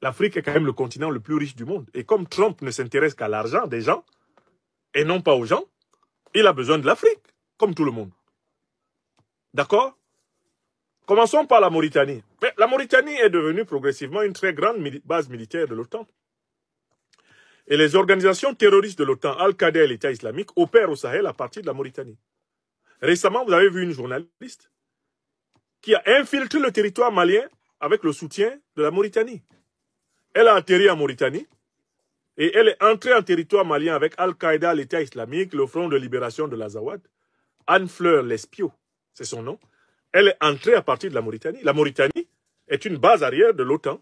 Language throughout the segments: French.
L'Afrique est quand même le continent le plus riche du monde. Et comme Trump ne s'intéresse qu'à l'argent des gens, et non pas aux gens, il a besoin de l'Afrique, comme tout le monde. D'accord? Commençons par la Mauritanie. Mais la Mauritanie est devenue progressivement une très grande base militaire de l'OTAN. Et les organisations terroristes de l'OTAN, Al-Qaïda et l'État islamique, opèrent au Sahel à partir de la Mauritanie. Récemment, vous avez vu une journaliste qui a infiltré le territoire malien avec le soutien de la Mauritanie. Elle a atterri en Mauritanie et elle est entrée en territoire malien avec Al-Qaïda, l'État islamique, le Front de libération de l'Azawad. Anne-Fleur Lespio, c'est son nom. Elle est entrée à partir de la Mauritanie. La Mauritanie est une base arrière de l'OTAN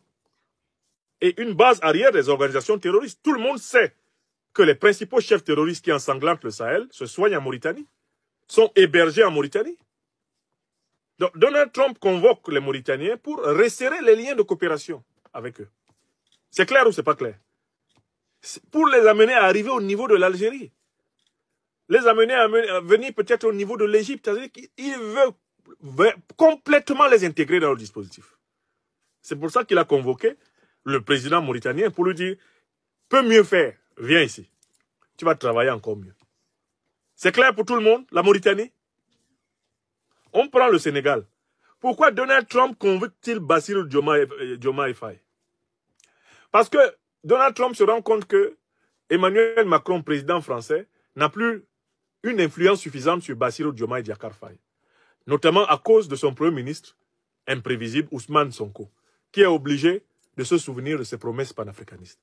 et une base arrière des organisations terroristes. Tout le monde sait que les principaux chefs terroristes qui ensanglantent le Sahel se soignent en Mauritanie, sont hébergés en Mauritanie. Donc, Donald Trump convoque les Mauritaniens pour resserrer les liens de coopération avec eux. C'est clair ou c'est pas clair? Pour les amener à arriver au niveau de l'Algérie. Les amener à venir peut-être au niveau de l'Égypte. C'est-à-dire qu'il veut complètement les intégrer dans le dispositif. C'est pour ça qu'il a convoqué le président mauritanien pour lui dire « Peux mieux faire, viens ici. Tu vas travailler encore mieux. » C'est clair pour tout le monde, la Mauritanie? On prend le Sénégal. Pourquoi Donald Trump convoque-t-il Bassirou Diomaye Faye? Parce que Donald Trump se rend compte que Emmanuel Macron, président français, n'a plus une influence suffisante sur Bassirou Diomaye Diakhar Faye. Notamment à cause de son premier ministre imprévisible, Ousmane Sonko, qui est obligé de se souvenir de ses promesses panafricanistes.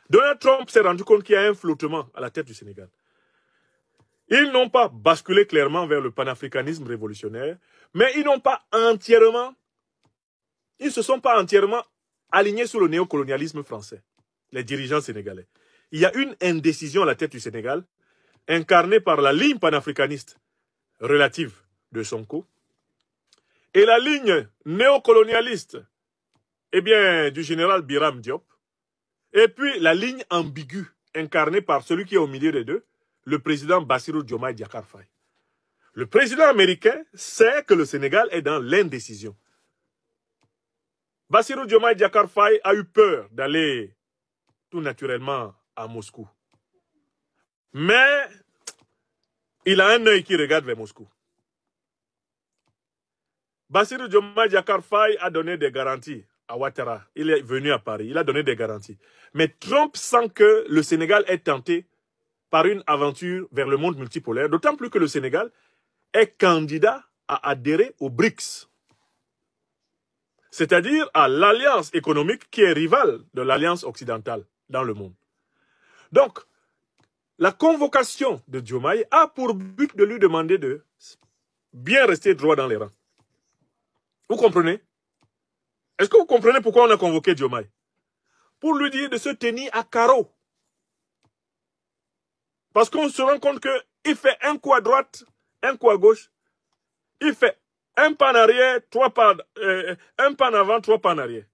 Donald Trump s'est rendu compte qu'il y a un flottement à la tête du Sénégal. Ils n'ont pas basculé clairement vers le panafricanisme révolutionnaire, mais ils n'ont pas entièrement, ils ne se sont pas entièrement alignés sur le néocolonialisme français, les dirigeants sénégalais. Il y a une indécision à la tête du Sénégal, incarnée par la ligne panafricaniste relative de Sonko, et la ligne néocolonialiste, eh bien, du général Biram Diop, et puis la ligne ambiguë, incarnée par celui qui est au milieu des deux, le président Bassirou Diomaye Diakhar Faye. Le président américain sait que le Sénégal est dans l'indécision. Bassirou Diomaye Diakhar Faye a eu peur d'aller tout naturellement à Moscou. Mais il a un œil qui regarde vers Moscou. Bassirou Diomaye Diakhar Faye a donné des garanties à Ouattara. Il est venu à Paris, il a donné des garanties. Mais Trump sent que le Sénégal est tenté par une aventure vers le monde multipolaire, d'autant plus que le Sénégal est candidat à adhérer aux BRICS, c'est-à-dire à l'alliance économique qui est rivale de l'alliance occidentale dans le monde. Donc, la convocation de Diomaye a pour but de lui demander de bien rester droit dans les rangs. Vous comprenez? Est-ce que vous comprenez pourquoi on a convoqué Diomaye? Pour lui dire de se tenir à carreau. Parce qu'on se rend compte qu'il fait un coup à droite, un coup à gauche. Il fait un pas en arrière, un pas en avant, 3 pas en arrière.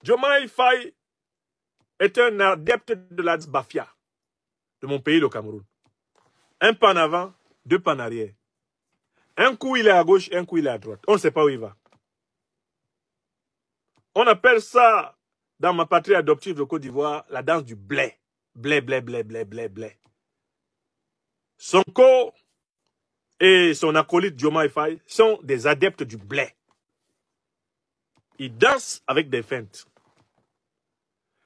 Diomaye Faye est un adepte de la Bafia, de mon pays, le Cameroun. Un pas en avant, 2 pas en arrière. Un coup il est à gauche, un coup il est à droite. On ne sait pas où il va. On appelle ça, dans ma patrie adoptive de Côte d'Ivoire, la danse du blé. Blé, blé, blé, blé, blé, blé. Sonko et son acolyte Diomaye Faye sont des adeptes du blé. Ils dansent avec des feintes.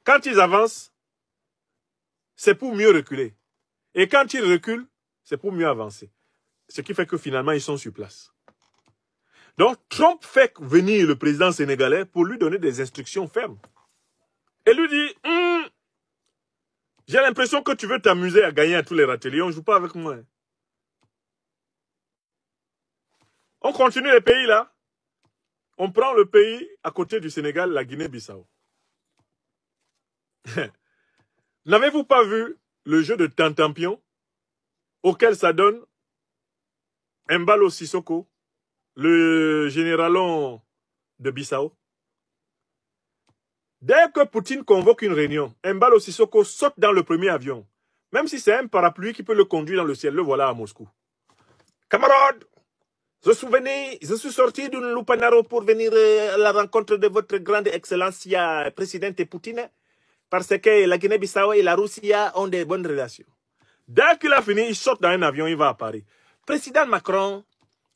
Quand ils avancent, c'est pour mieux reculer. Et quand ils reculent, c'est pour mieux avancer. Ce qui fait que finalement, ils sont sur place. Donc, Trump fait venir le président sénégalais pour lui donner des instructions fermes. Et lui dit, j'ai l'impression que tu veux t'amuser à gagner à tous les râteliers. On ne joue pas avec moi. On continue les pays là. On prend le pays à côté du Sénégal, la Guinée-Bissau. N'avez-vous pas vu le jeu de Tantampion auquel ça donne Embalo Sissoko, le généralon de Bissau? Dès que Poutine convoque une réunion, Embalo Sissoko saute dans le premier avion. Même si c'est un parapluie qui peut le conduire dans le ciel, le voilà à Moscou. Camarades, Vous vous souvenez, je suis sorti d'une Lupanaro pour venir à la rencontre de votre grande excellence, présidente Poutine, parce que la Guinée-Bissau et la Russie ont des bonnes relations. Dès qu'il a fini, il saute dans un avion, il va à Paris. Président Macron,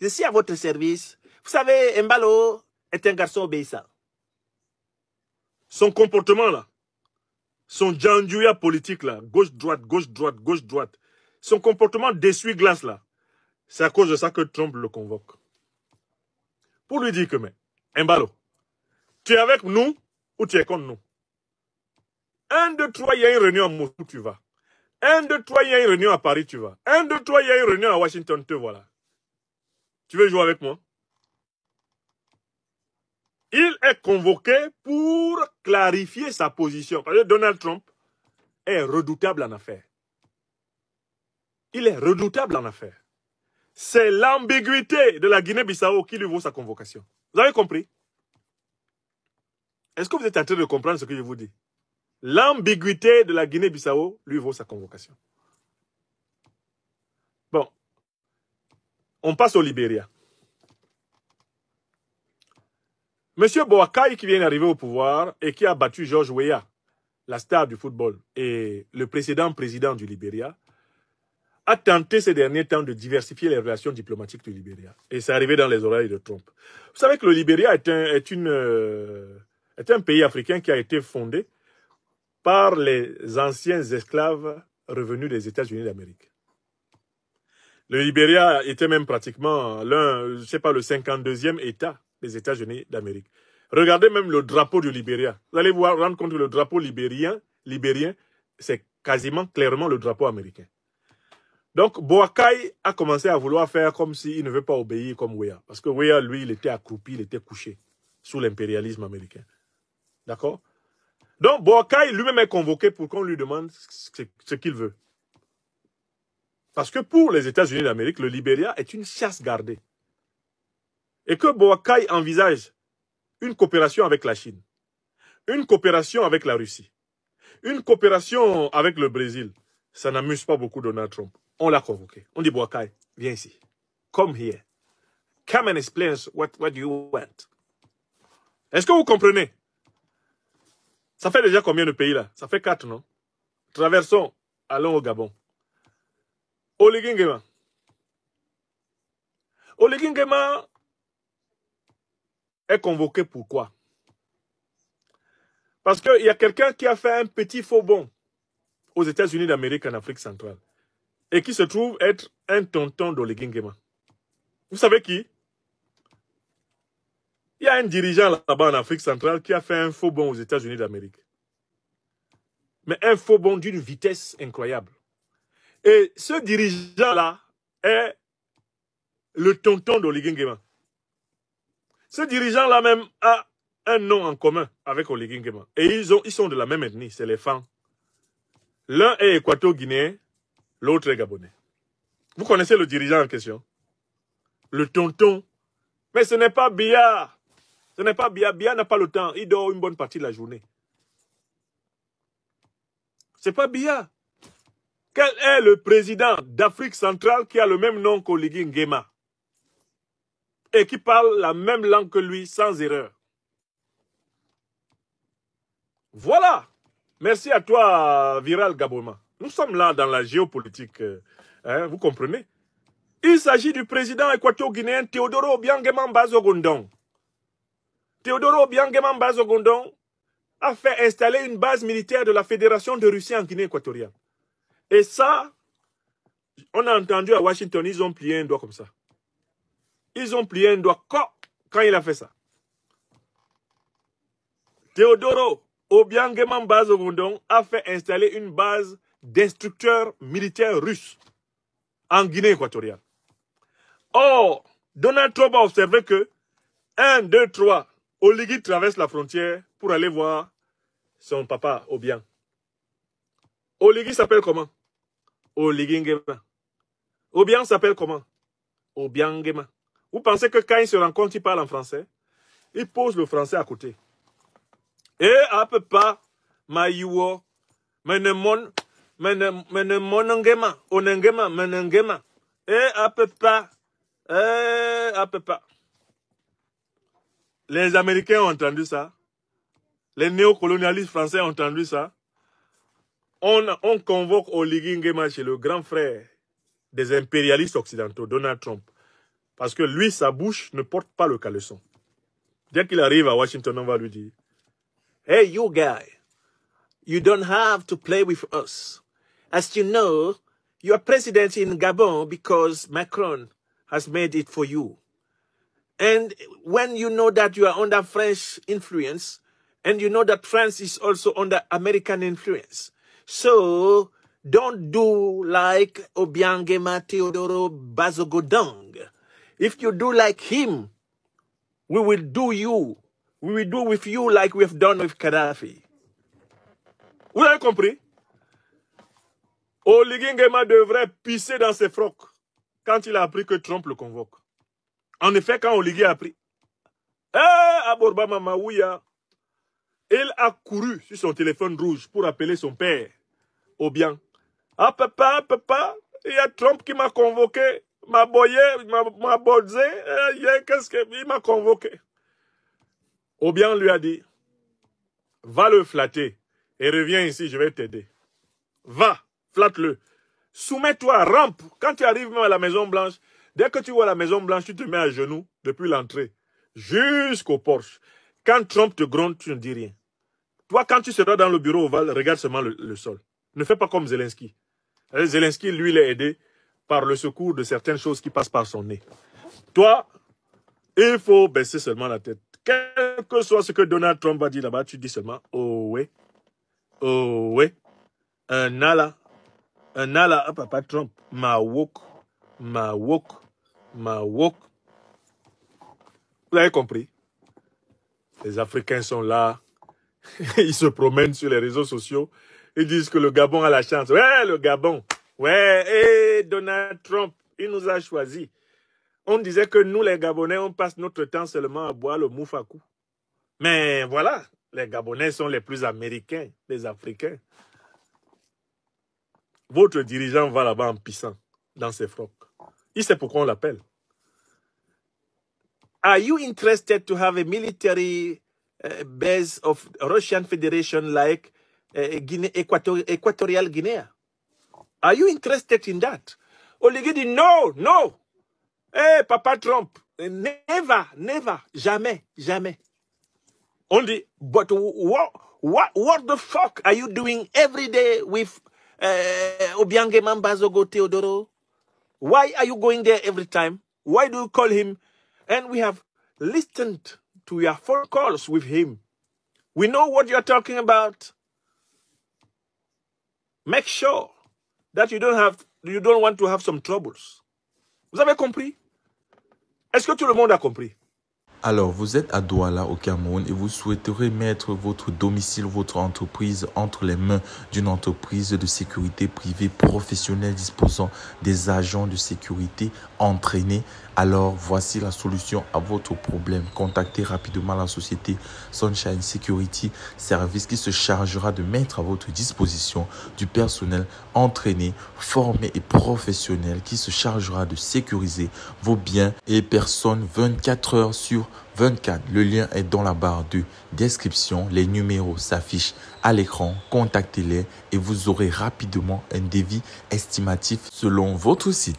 je suis à votre service. Vous savez, Mbalo est un garçon obéissant. Son comportement là, son djandjouya politique là, gauche-droite, gauche-droite, gauche-droite, son comportement d'essuie-glace là, c'est à cause de ça que Trump le convoque. Pour lui dire que, mais, Mbalo, tu es avec nous ou tu es contre nous? 1, 2, 3, il y a une réunion à Moscou, tu vas. 1, 2, 3, il y a une réunion à Paris, tu vas. 1, 2, 3, il y a une réunion à Washington, te voilà. Tu veux jouer avec moi? Il est convoqué pour clarifier sa position. Parce que Donald Trump est redoutable en affaires. Il est redoutable en affaires. C'est l'ambiguïté de la Guinée-Bissau qui lui vaut sa convocation. Vous avez compris? Est-ce que vous êtes en train de comprendre ce que je vous dis? L'ambiguïté de la Guinée-Bissau lui vaut sa convocation. Bon. On passe au Libéria. Monsieur Boakai, qui vient d'arriver au pouvoir et qui a battu George Weah, la star du football, et le précédent président du Libéria, a tenté ces derniers temps de diversifier les relations diplomatiques du Libéria. Et c'est arrivé dans les oreilles de Trump. Vous savez que le Libéria est un pays africain qui a été fondé par les anciens esclaves revenus des États-Unis d'Amérique. Le Libéria était même pratiquement le 52e État des États-Unis d'Amérique. Regardez même le drapeau du Libéria. Vous allez vous rendre compte que le drapeau libérien, c'est quasiment clairement le drapeau américain. Donc, Boakai a commencé à vouloir faire comme s'il ne veut pas obéir comme Weah. Parce que Weah, lui, il était accroupi, il était couché sous l'impérialisme américain. D'accord? Donc, Boakai lui-même est convoqué pour qu'on lui demande ce qu'il veut. Parce que pour les États-Unis d'Amérique, le Libéria est une chasse gardée. Et que Boakai envisage une coopération avec la Chine, une coopération avec la Russie, une coopération avec le Brésil, ça n'amuse pas beaucoup Donald Trump. On l'a convoqué. On dit, Boakai, viens ici. Come here. Come and explain what you want. Est-ce que vous comprenez? Ça fait déjà combien de pays là? Ça fait 4, non? Traversons. Allons au Gabon. Oligui Nguema. Oligui Nguema est convoqué pourquoi? Parce qu'il y a quelqu'un qui a fait un petit faux bond aux États-Unis d'Amérique en Afrique centrale et qui se trouve être un tonton d'Oligui Nguema. Vous savez qui? Il y a un dirigeant là-bas en Afrique centrale qui a fait un faux bond aux États-Unis d'Amérique. Mais un faux bond d'une vitesse incroyable. Et ce dirigeant-là est le tonton d'Oligui Nguema. Ce dirigeant-là même a un nom en commun avec Oligui Nguema. Et ils sont de la même ethnie, c'est les Fang. L'un est équato-guinéen, l'autre est gabonais. Vous connaissez le dirigeant en question? Le tonton. Mais ce n'est pas Biya. Ce n'est pas Biya. Biya n'a pas le temps. Il dort une bonne partie de la journée. C'est pas Biya. Quel est le président d'Afrique centrale qui a le même nom qu'Oligui Nguema et qui parle la même langue que lui sans erreur? Voilà. Merci à toi, Viral Gaboma. Nous sommes là dans la géopolitique. Vous comprenez? Il s'agit du président équato-guinéen Teodoro Obiang Bazogondon. Teodoro Obiang Bazogondon a fait installer une base militaire de la Fédération de Russie en Guinée équatoriale. Et ça, on a entendu à Washington, ils ont plié un doigt comme ça. Ils ont plié un doigt quand il a fait ça. Teodoro Obiang Bazogondon a fait installer une base d'instructeurs militaires russes en Guinée équatoriale. Or, Donald Trump a observé que 1, 2, 3, Oligui traverse la frontière pour aller voir son papa Obiang. Oligui s'appelle comment? Oligui Nguema. Obiang s'appelle comment? Obiang Nguema. Vous pensez que quand ils se rencontrent, ils parlent en français? Ils posent le français à côté. Et à peu pas, Maïwo, Menemon, Menemon Ngema, Onengema, Menengema. Et à peu pas, À peu près. Les Américains ont entendu ça. Les néocolonialistes français ont entendu ça. On convoque Oligui Nguema chez le grand frère des impérialistes occidentaux, Donald Trump. Parce que lui, sa bouche ne porte pas le caleçon. Dès qu'il arrive à Washington, on va lui dire, "Hey, you guy, you don't have to play with us. As you know, you are president in Gabon because Macron has made it for you. And when you know that you are under French influence, and you know that France is also under American influence, so don't do like Obiang Nguema Teodoro Bazogodong. If you do like him, we will do with you like we have done with Gaddafi." Vous avez compris? Oligui Nguema devrait pisser dans ses frocs quand il a appris que Trump le convoque. En effet, quand Oligui a appris, Aborba Mamaouya, il a couru sur son téléphone rouge pour appeler son père, Obiang. Papa, il y a Trump qui m'a convoqué, m'a boyé, m'a bodzé, qu'est-ce qu'il m'a convoqué? Obiang lui a dit, va le flatter et reviens ici, je vais t'aider. Va, flatte-le. Soumets-toi, rampe. Quand tu arrives même à la Maison Blanche, dès que tu vois la Maison Blanche, tu te mets à genoux depuis l'entrée jusqu'au porche. Quand Trump te gronde, tu ne dis rien. Toi, quand tu seras dans le bureau ovale, regarde seulement le sol. Ne fais pas comme Zelensky. Zelensky, lui, il est aidé par le secours de certaines choses qui passent par son nez. Toi, il faut baisser seulement la tête. Quel que soit ce que Donald Trump va dire là-bas, tu dis seulement « Oh ouais, oh ouais, un ala, papa Trump, ma woke. » Vous avez compris? Les Africains sont là. Ils se promènent sur les réseaux sociaux. Ils disent que le Gabon a la chance. Ouais, le Gabon. Ouais, Donald Trump, il nous a choisis. On disait que nous, les Gabonais, on passe notre temps seulement à boire le moufakou. Mais voilà, les Gabonais sont les plus américains, les Africains. Votre dirigeant va là-bas en pissant dans ses frocs. Il sait pourquoi on l'appelle. Are you interested to have a military base of Russian Federation like Equatorial Guinea? Are you interested in that? Oligui dit no. Hey, Papa Trump, never, jamais. On dit, but what the fuck are you doing every day with Obiang Nguema Bazogo Teodoro? Why are you going there every time? Why do you call him? And we have listened to your phone calls with him. We know what you're talking about. Make sure that you don't want to have some troubles. Vous avez compris? Est-ce que tout le monde a compris? Alors, vous êtes à Douala, au Cameroun, et vous souhaiterez mettre votre domicile, votre entreprise entre les mains d'une entreprise de sécurité privée professionnelle disposant des agents de sécurité entraînés. Alors, voici la solution à votre problème. Contactez rapidement la société Sunshine Security Service qui se chargera de mettre à votre disposition du personnel entraîné, formé et professionnel qui se chargera de sécuriser vos biens et personnes 24 heures sur 24. Le lien est dans la barre de description. Les numéros s'affichent à l'écran. Contactez-les et vous aurez rapidement un devis estimatif selon votre site.